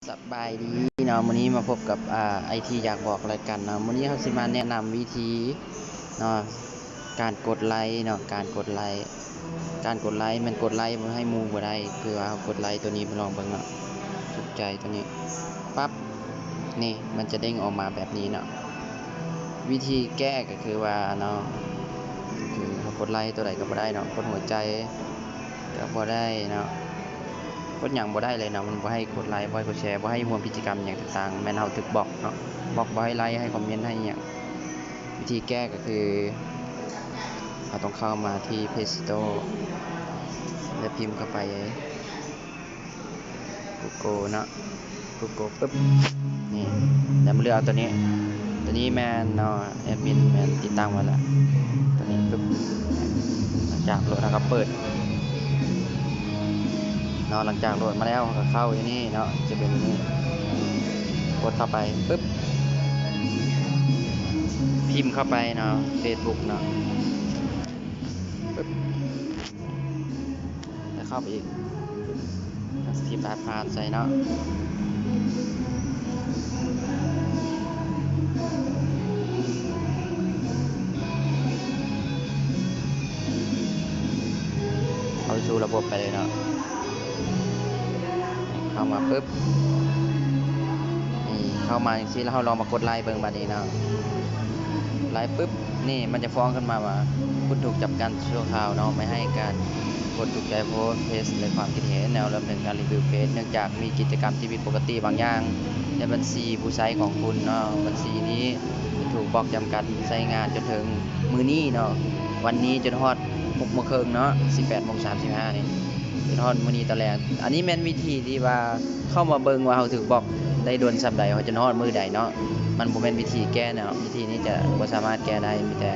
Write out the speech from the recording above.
สบายดีเนาะมื้อนี้มาพบกับไอทีอยากบอกรายการเนาะมื้อนี้เราสิมาแนะนำวิธีเนาะการกดไลค์เนาะการกดไลค์มันกดไลค์บ่ให้หมู่บ่ได้คือว่าเรากดไลค์ตัวนี้ไปลองเบิ่งเนาะถูกใจตัวนี้ปั๊บนี่มันจะเด้งออกมาแบบนี้เนาะวิธีแก้ก็คือว่าเนาะคือเรากดไลค์ตัวใดก็บ่ได้เนาะกดหัวใจก็บ่ได้เนาะกดหยังบ่ได้เลยเนาะมันบ่ให้กดไลค์บ่ให้กดแชร์บ่ให้ร่วมกิจกรรมหยังต่างๆแม่นเราถูกบล็อกเนาะบล็อกบ่ให้ไลค์ให้คอมเมนต์ให้หยังวิธีแก้ก็คือเราต้องเข้ามาที่ Play Store แล้วพิมพ์เข้าไป Google เนาะ Google ปึ๊บนี่แล้วมาเลือกเอาตัวนี้แม่นเนาะแอดมินแม่นติดตั้งไว้แล้วตัวนี้ปึ๊บหลังจากโหลดแล้วก็เปิดเนาะหลังจากโหลดมาแล้วก็เข้าอยู่นี่เนาะจะเป็นนี้กดเข้าไปปึ๊บพิมพ์เข้าไปเนาะ Facebook เนาะปึ๊บแล้วเข้าไปอีกพิมพ์รหัสผ่านใส่เนาะเข้าสู่ระบบไปเลยเนาะเข้ามาปึ๊บนี่เข้ามาอย่างนี้แล้วเราลองมากดไลค์เบิ่งบัดนี้เนาะไลค์ปึ๊บนี่มันจะฟ้องขึ้นมาว่าคุณถูกจับกันชั่วคราวเนาะไม่ให้การกดถูกใจโพสต์เฟซและความคิดเห็นแนวดำเนินการรีวิวเฟซเนื่องจากมีกิจกรรมที่ผิดปกติบางอย่างในบัญชีผู้ใช้ของคุณเนาะบัญชีนี้ถูกบล็อกจำกัดใช้งานจนถึงมื้อนี้เนาะวันนี้จนฮอด 6:30 นเนาะ 18:35 นี่จนฮอดมื้อนี้ตอนแรกอันนี้แม่นวิธีที่ว่าเข้ามาเบิ่งว่าเราถูกบล็อกได้โดนส่ำใดว่าจนฮอดมื้อใดเนาะมันบ่แม่นวิธีแก้เนาะวิธีนี้จะบ่สามารถแก้ได้มีแต่